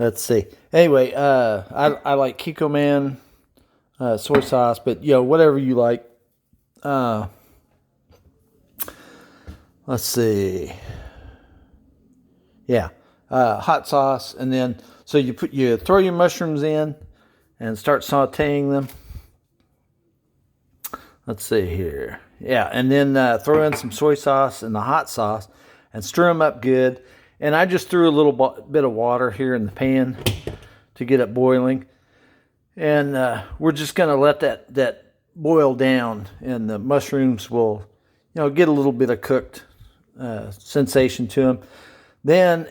Let's see. Anyway, I like Kikkoman soy sauce, but whatever you like. Let's see. Yeah, hot sauce, and then so you throw your mushrooms in and start sautéing them. Let's see here. Yeah, and then throw in some soy sauce and the hot sauce and stir them up good. And I just threw a little bit of water here in the pan to get it boiling. And we're just going to let that boil down, and the mushrooms will, get a little bit of cooked sensation to them. Then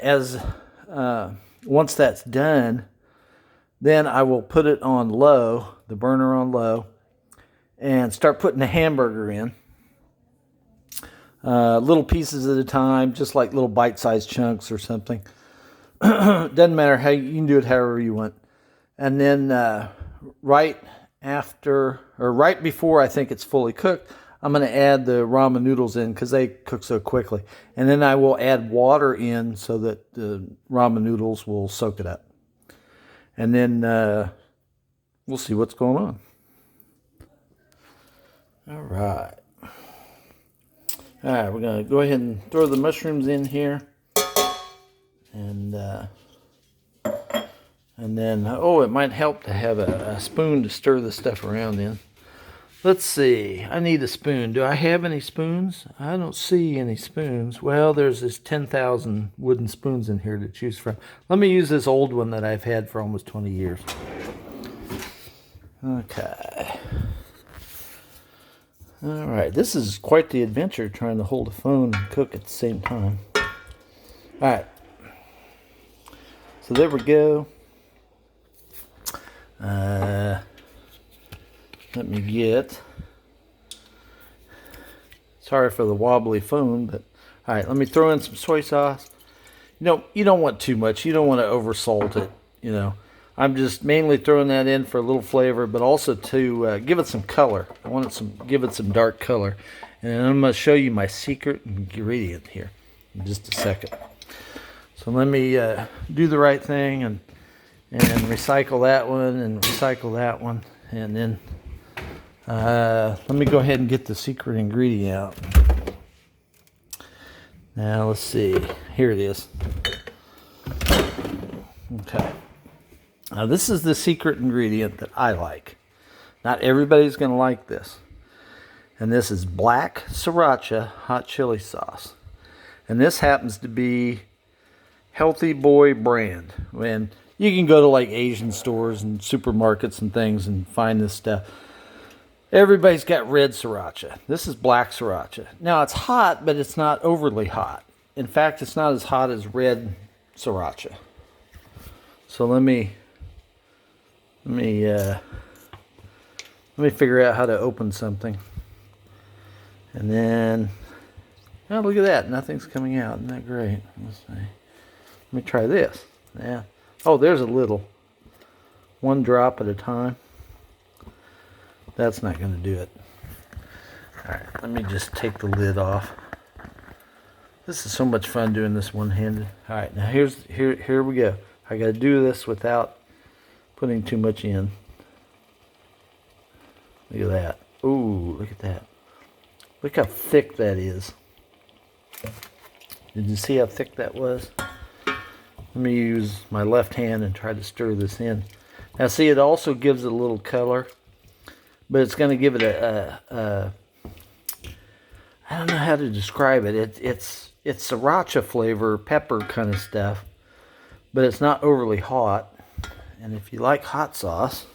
once that's done, then I will put it on low, the burner on low, and start putting the hamburger in. Little pieces at a time, just like little bite-sized chunks or something. Doesn't matter how you can do it however you want. And then right before I think it's fully cooked, I'm going to add the ramen noodles in because they cook so quickly. And then I will add water in so that the ramen noodles will soak it up. And then we'll see what's going on. All right. All right, we're going to go ahead and throw the mushrooms in here. And then, it might help to have a spoon to stir the stuff around in. Let's see. I need a spoon. Do I have any spoons? I don't see any spoons. Well, there's this 10,000 wooden spoons in here to choose from. Let me use this old one that I've had for almost 20 years. Okay. All right, this is quite the adventure trying to hold a phone and cook at the same time. All right, so there we go. Let me get, sorry for the wobbly phone, but all right, let me throw in some soy sauce. You don't want too much. You don't want to oversalt it, I'm just mainly throwing that in for a little flavor, but also to give it some color. I want to give it some dark color. And I'm going to show you my secret ingredient here in just a second. So let me do the right thing and recycle that one and recycle that one. And then let me go ahead and get the secret ingredient out. Now let's see. Here it is. Okay. Now, this is the secret ingredient that I like. Not everybody's going to like this. And this is black Sriracha hot chili sauce. And this happens to be Healthy Boy brand. And you can go to like Asian stores and supermarkets and things and find this stuff. Everybody's got red Sriracha. This is black Sriracha. Now, it's hot, but it's not overly hot. In fact, it's not as hot as red Sriracha. So let me figure out how to open something. And then, oh, look at that. Nothing's coming out. Isn't that great? Let's see. Let me try this. Yeah. Oh, there's a little. One drop at a time. That's not going to do it. All right. Let me just take the lid off. This is so much fun doing this one-handed. All right. Now here we go. I got to do this without putting too much in. Look at that. Ooh, look at that. Look how thick that is. Did you see how thick that was? Let me use my left hand and try to stir this in. Now see, it also gives it a little color, but it's going to give it a I don't know how to describe it. It's sriracha flavor, pepper kind of stuff, but it's not overly hot. And if you like hot sauce,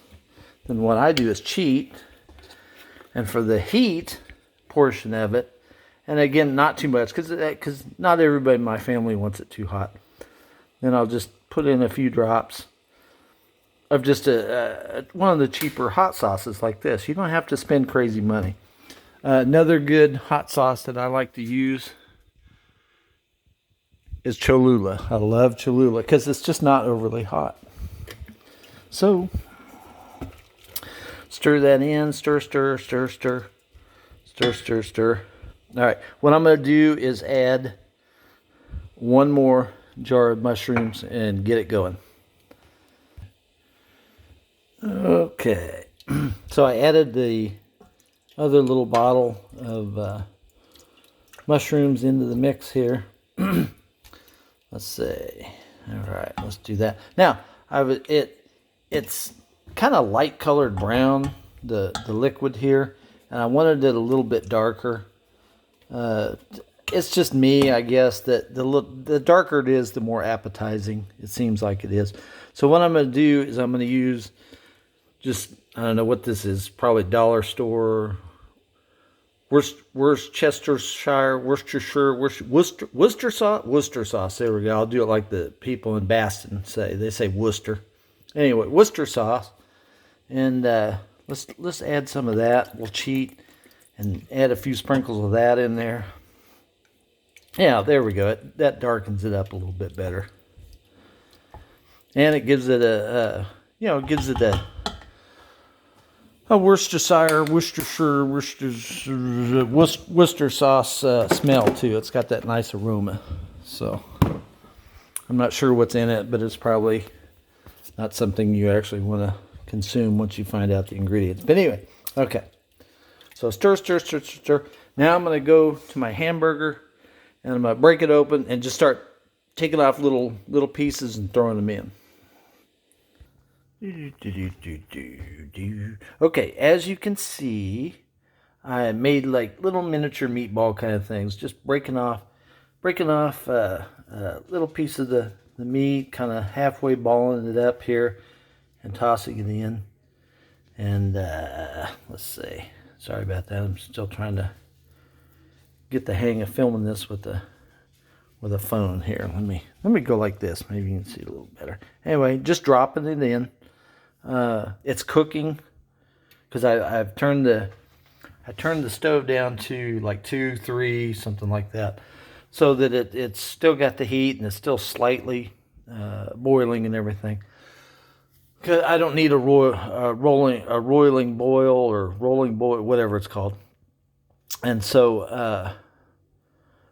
then what I do is cheat. And for the heat portion of it, and again, not too much, because not everybody in my family wants it too hot. Then I'll just put in a few drops of just one of the cheaper hot sauces like this. You don't have to spend crazy money. Another good hot sauce that I like to use is Cholula. I love Cholula because it's just not overly hot. So, stir that in, stir. All right, what I'm going to do is add one more jar of mushrooms and get it going. Okay, so I added the other little bottle of mushrooms into the mix here. Let's see. All right, let's do that. Now, it's kind of light colored brown, the liquid here, and I wanted it a little bit darker. It's just me, I guess, that the darker it is, the more appetizing it seems like it is. So what I'm going to do is I'm going to use just, I don't know what this is, probably dollar store, Worcestershire sauce. There we go. I'll do it like the people in Baston say. They say Worcester. Anyway, Worcester sauce, and let's add some of that. We'll cheat and add a few sprinkles of that in there. Yeah, there we go. That darkens it up a little bit better, and it gives it a Worcester sauce smell too. It's got that nice aroma. So I'm not sure what's in it, but it's probably not something you actually want to consume once you find out the ingredients. But anyway, okay. So stir. Now I'm going to go to my hamburger, and I'm going to break it open and just start taking off little pieces and throwing them in. Okay, as you can see, I made like little miniature meatball kind of things, just breaking off little piece of the meat, kind of halfway balling it up here and tossing it in. And let's see, sorry about that. I'm still trying to get the hang of filming this with a phone here. Let me go like this. Maybe you can see a little better. Anyway, just dropping it in. It's cooking because I turned the stove down to like 2, 3, something like that, so that it's still got the heat and it's still slightly boiling and everything. Cause I don't need a roiling boil or rolling boil, whatever it's called. And so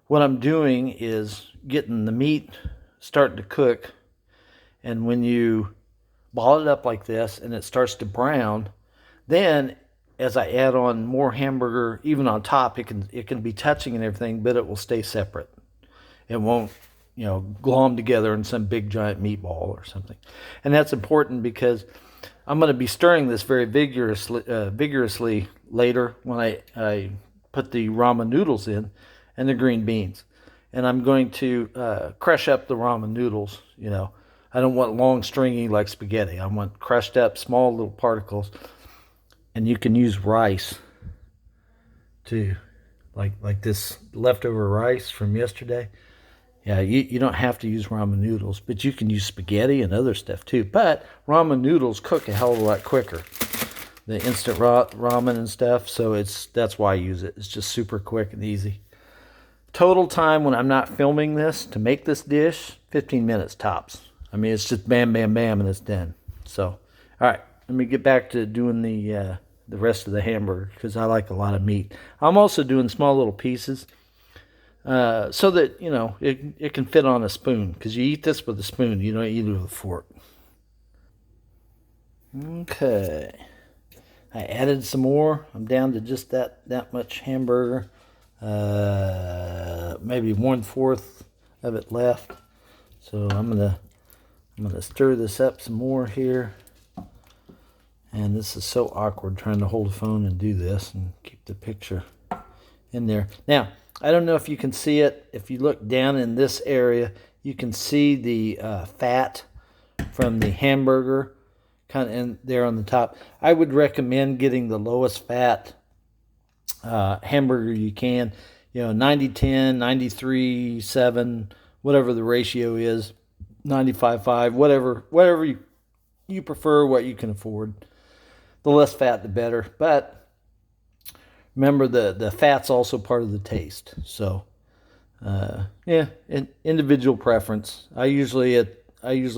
what I'm doing is getting the meat starting to cook, and when you ball it up like this and it starts to brown, then as I add on more hamburger, even on top, it can be touching and everything, but it will stay separate. It won't, glom together in some big giant meatball or something. And that's important because I'm going to be stirring this very vigorously later when I put the ramen noodles in and the green beans. And I'm going to crush up the ramen noodles, I don't want long, stringy like spaghetti. I want crushed up, small little particles. And you can use rice too, like this leftover rice from yesterday. Yeah, you don't have to use ramen noodles, but you can use spaghetti and other stuff too. But ramen noodles cook a hell of a lot quicker. The instant ramen and stuff, so that's why I use it. It's just super quick and easy. Total time when I'm not filming this to make this dish, 15 minutes tops. I mean, it's just bam, bam, bam, and it's done. So, all right, let me get back to doing the rest of the hamburger because I like a lot of meat. I'm also doing small little pieces so that, it can fit on a spoon because you eat this with a spoon. You don't eat it with a fork. Okay. I added some more. I'm down to just that much hamburger. Maybe 1/4 of it left. So I'm gonna stir this up some more here. And this is so awkward trying to hold a phone and do this and keep the picture in there. Now, I don't know if you can see it. If you look down in this area, you can see the fat from the hamburger kind of in there on the top. I would recommend getting the lowest fat hamburger you can. 90-10, 93-7, whatever the ratio is. 95-5, whatever you prefer, what you can afford. The less fat, the better. But remember, the fat's also part of the taste. So, individual preference. I usually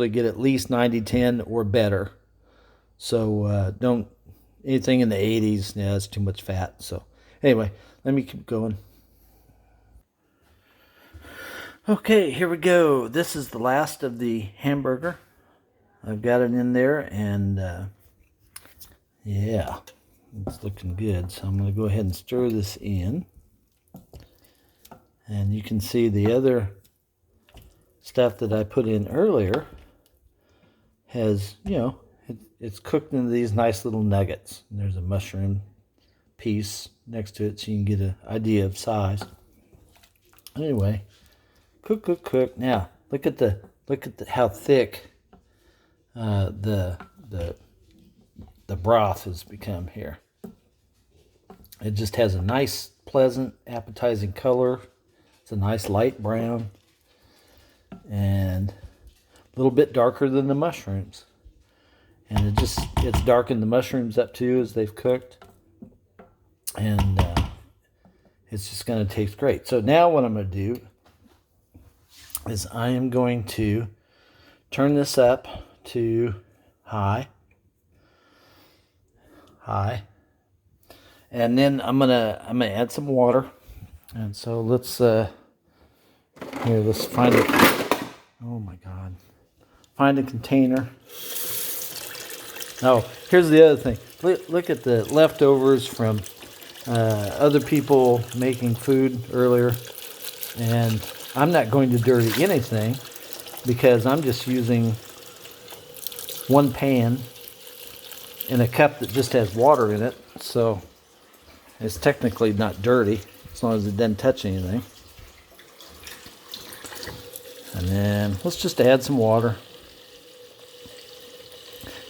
get at least 90-10 or better. So don't anything in the 80s. Yeah, it's too much fat. So anyway, let me keep going. Okay, here we go. This is the last of the hamburger. I've got it in there, and Yeah, it's looking good. So I'm going to go ahead and stir this in. And you can see the other stuff that I put in earlier has, it's cooked into these nice little nuggets. And there's a mushroom piece next to it so you can get an idea of size. Anyway, cook. Now, look at how thick the broth has become here. It just has a nice, pleasant, appetizing color. It's a nice light brown and a little bit darker than the mushrooms. And it's darkened the mushrooms up too as they've cooked. And it's just going to taste great. So now what I'm going to do is I am going to turn this up to high. And then I'm gonna add some water. And so let's find it. Oh my God. Find a container. Oh, here's the other thing. Look at the leftovers from other people making food earlier. And I'm not going to dirty anything because I'm just using one pan in a cup that just has water in it. So it's technically not dirty as long as it doesn't touch anything. And then let's just add some water.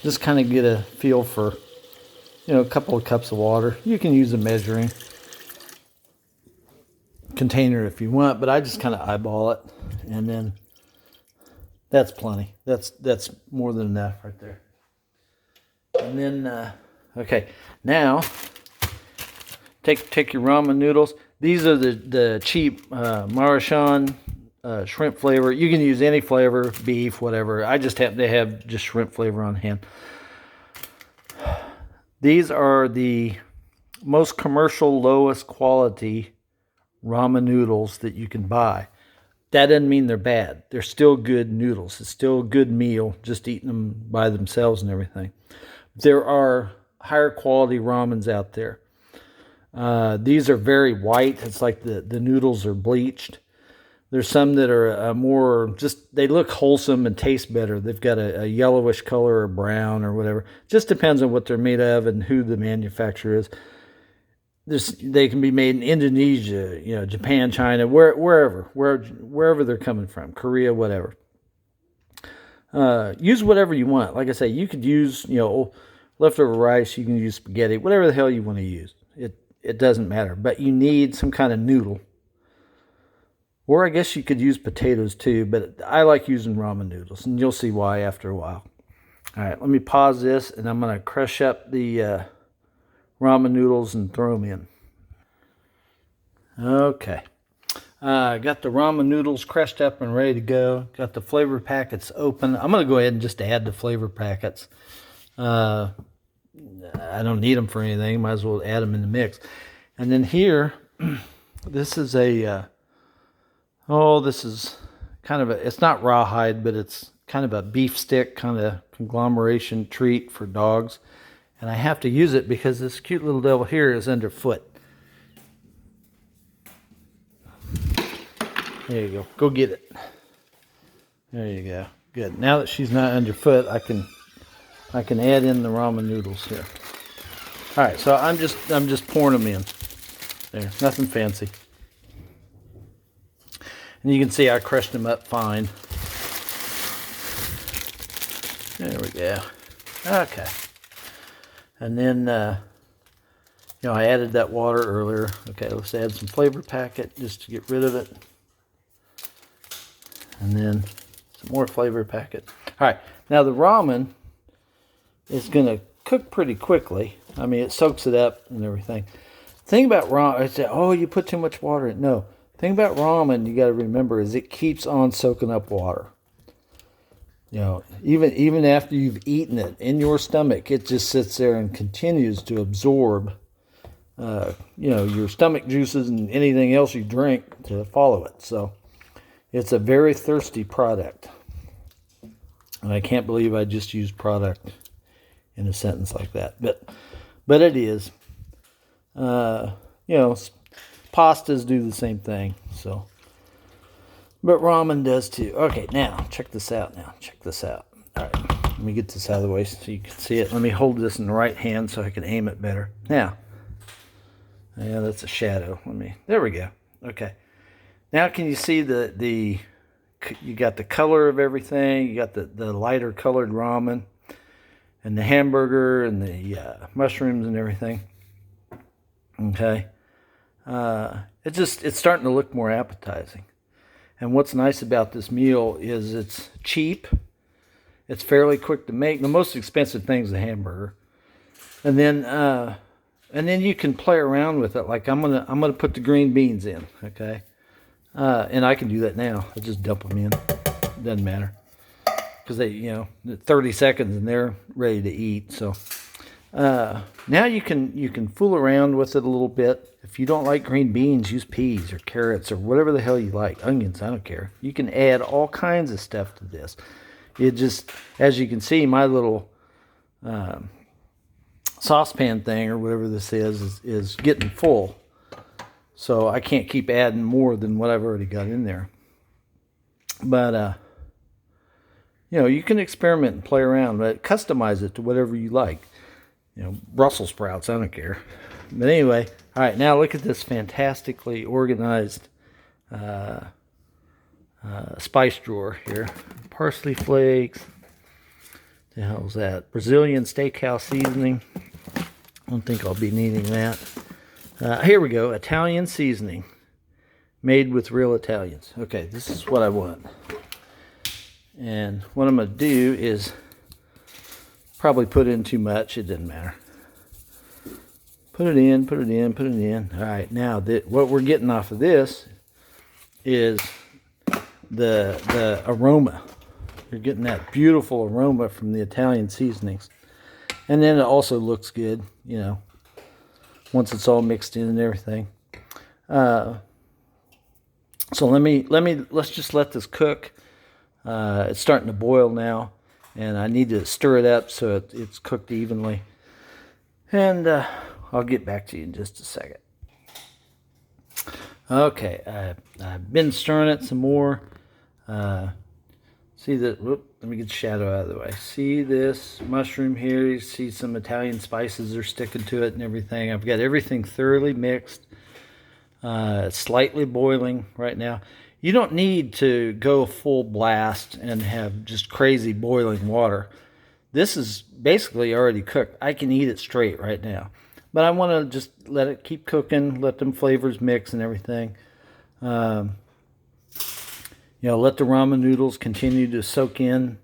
Just kind of get a feel for, a couple of cups of water. You can use a measuring container if you want, but I just kind of eyeball it. And then that's plenty. That's more than enough right there. And then, okay, now take your ramen noodles. These are the cheap Marachan shrimp flavor. You can use any flavor, beef, whatever. I just happen to have just shrimp flavor on hand. These are the most commercial, lowest quality ramen noodles that you can buy. That doesn't mean they're bad. They're still good noodles. It's still a good meal, just eating them by themselves and everything. There are higher quality ramens out there. These are very white. It's like the noodles are bleached. There's some that are more just, they look wholesome and taste better. They've got a yellowish color or brown or whatever. Just depends on what they're made of and who the manufacturer is. They can be made in Indonesia, Japan, China, wherever they're coming from, Korea, whatever. Use whatever you want. Like I say, you could use, leftover rice. You can use spaghetti, whatever the hell you want to use. It doesn't matter. But you need some kind of noodle. Or I guess you could use potatoes too, but I like using ramen noodles, and you'll see why after a while. All right, let me pause this, and I'm going to crush up the ramen noodles and throw them in. Okay. Got the ramen noodles crushed up and ready to go. Got the flavor packets open. I'm going to go ahead and just add the flavor packets. I don't need them for anything. Might as well add them in the mix. And then here, this is this is kind of it's not rawhide, but it's kind of a beef stick kind of conglomeration treat for dogs. And I have to use it because this cute little devil here is underfoot. There you go. Go get it. There you go. Good. Now that she's not underfoot, I can add in the ramen noodles here. All right, so I'm just pouring them in. There, nothing fancy. And you can see I crushed them up fine. There we go. Okay. And then, I added that water earlier. Okay, let's add some flavor packet just to get rid of it. And then some more flavor packet. All right, now the ramen is going to cook pretty quickly. I mean, it soaks it up and everything. Thing about ramen, I say, you put too much water in. No. Thing about ramen you got to remember is it keeps on soaking up water. Even after you've eaten it in your stomach, it just sits there and continues to absorb, your stomach juices and anything else you drink to follow it. So it's a very thirsty product. And I can't believe I just used product in a sentence like that. But it is. You know, pastas do the same thing. So, but ramen does too. Okay, now check this out. All right, let me get this out of the way so you can see it. Let me hold this in the right hand so I can aim it better. Now, yeah, that's a shadow. There we go. Okay. Now can you see you got the color of everything. You got the lighter colored ramen and the hamburger and the mushrooms and everything. Okay. It's starting to look more appetizing. And what's nice about this meal is it's cheap. It's fairly quick to make. The most expensive thing is the hamburger. And then you can play around with it. Like I'm gonna put the green beans in, okay? And I can do that now. I just dump them in. Doesn't matter, because they, 30 seconds and they're ready to eat. So now you can fool around with it a little bit. If you don't like green beans, use peas or carrots or whatever the hell you like. Onions, I don't care. You can add all kinds of stuff to this. It just, as you can see, my little saucepan thing or whatever this is getting full. So I can't keep adding more than what I've already got in there. But, you can experiment and play around, but customize it to whatever you like. Brussels sprouts, I don't care. But anyway, all right, now look at this fantastically organized spice drawer here. Parsley flakes. The hell's that? Brazilian steakhouse seasoning. I don't think I'll be needing that. Here we go. Italian seasoning. Made with real Italians. Okay, this is what I want. And what I'm going to do is probably put in too much. It doesn't matter. Put it in. All right, now what we're getting off of this is the aroma. You're getting that beautiful aroma from the Italian seasonings. And then it also looks good, once it's all mixed in and everything. So let's just let this cook. It's starting to boil now, and I need to stir it up so it's cooked evenly. And I'll get back to you in just a second. Okay, I've been stirring it some more. See that? Whoop, let me get the shadow out of the way. See this mushroom here? You see some Italian spices are sticking to it and everything. I've got everything thoroughly mixed. It's slightly boiling right now. You don't need to go full blast and have just crazy boiling water. This is basically already cooked. I can eat it straight right now. But I want to just let it keep cooking, let them flavors mix and everything. Let the ramen noodles continue to soak in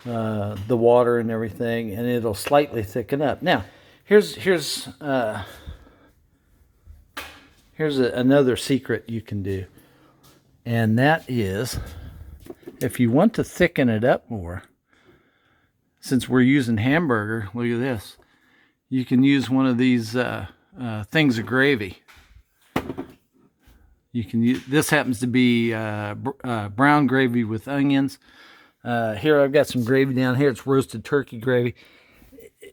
the water and everything, and it'll slightly thicken up. Now, here's another secret you can do, and that is, if you want to thicken it up more, since we're using hamburger, look at this. You can use one of these things of gravy. You can use, this happens to be brown gravy with onions. Here I've got some gravy down here. It's roasted turkey gravy.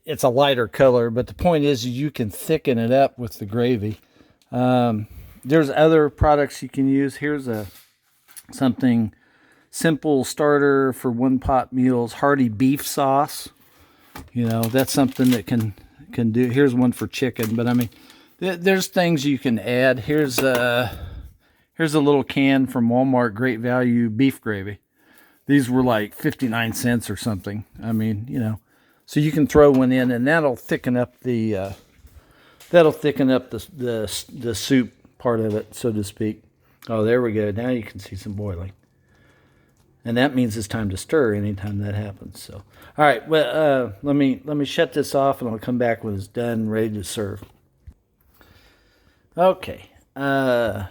It's a lighter color, but the point is you can thicken it up with the gravy. There's other products you can use. Here's something simple starter for one pot meals. Hearty beef sauce. That's something that can do. Here's one for chicken, but I mean, there's things you can add. Here's a little can from Walmart, Great Value beef gravy. These were like 59 cents or something. I mean, so you can throw one in, and that'll thicken up the soup part of it, so to speak. Oh, there we go. Now you can see some boiling. And that means it's time to stir anytime that happens. So, all right, well, let me shut this off, and I'll come back when it's done, ready to serve. Okay. As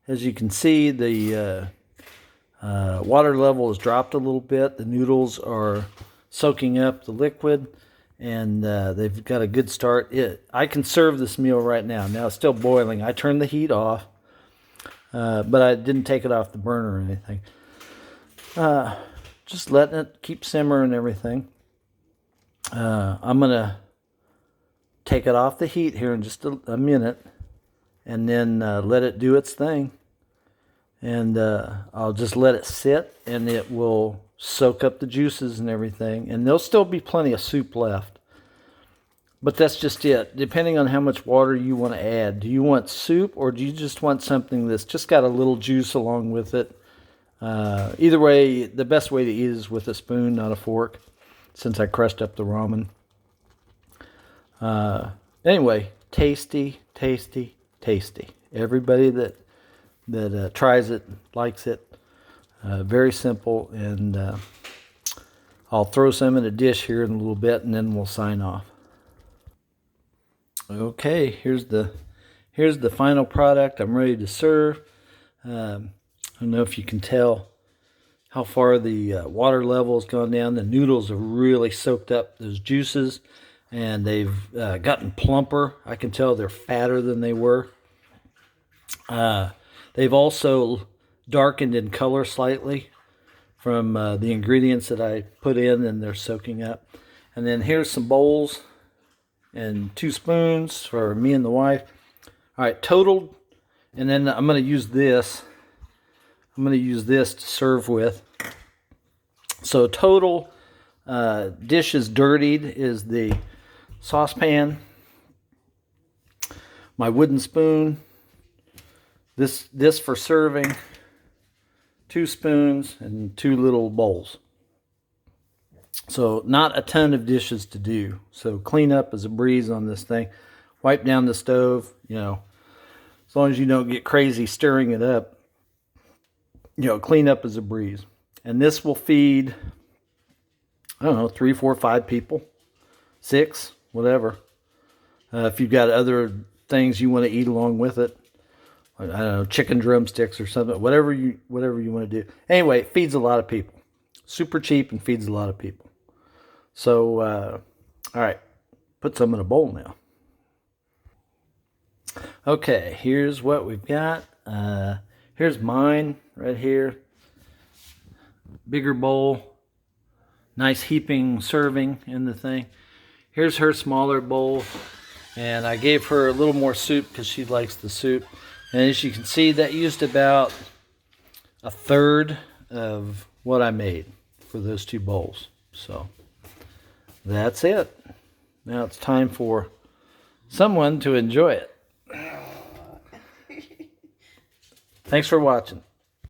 you can see, the water level has dropped a little bit. The noodles are soaking up the liquid, and they've got a good start. I can serve this meal right now. Now it's still boiling. I turned the heat off, but I didn't take it off the burner or anything. Just letting it keep simmering and everything. I'm going to take it off the heat here in just a minute, and then let it do its thing. And I'll just let it sit, and it will soak up the juices and everything. And there'll still be plenty of soup left. But that's just it. Depending on how much water you want to add. Do you want soup, or do you just want something that's just got a little juice along with it? Either way, the best way to eat is with a spoon, not a fork, since I crushed up the ramen. Anyway, tasty, tasty, tasty. Everybody that tries it likes it. Very simple, and I'll throw some in a dish here in a little bit, and then we'll sign off. Okay, here's the final product. I'm ready to serve. I don't know if you can tell how far the water level has gone down. The noodles have really soaked up those juices, and they've gotten plumper. I can tell they're fatter than they were. They've also darkened in color slightly from the ingredients that I put in, and they're soaking up. And then here's some bowls and 2 spoons for me and the wife. All right, total, and then I'm going to use this. I'm going to use this to serve with. So total dishes dirtied is the saucepan, my wooden spoon, this for serving, 2 spoons, and 2 little bowls. So not a ton of dishes to do. So clean up is a breeze on this thing. Wipe down the stove, as long as you don't get crazy stirring it up. Clean up is a breeze. And this will feed, I don't know, 3, 4, 5 people. 6, whatever. If you've got other things you want to eat along with it. I don't know, chicken drumsticks or something. Whatever you want to do. Anyway, it feeds a lot of people. Super cheap and feeds a lot of people. So, all right, put some in a bowl now. Okay, here's what we've got. Here's mine right here. Bigger bowl. Nice heaping serving in the thing. Here's her smaller bowl. And I gave her a little more soup because she likes the soup. And as you can see, that used about 1/3 of what I made for those 2 bowls. So that's it. Now it's time for someone to enjoy it. Thanks for watching.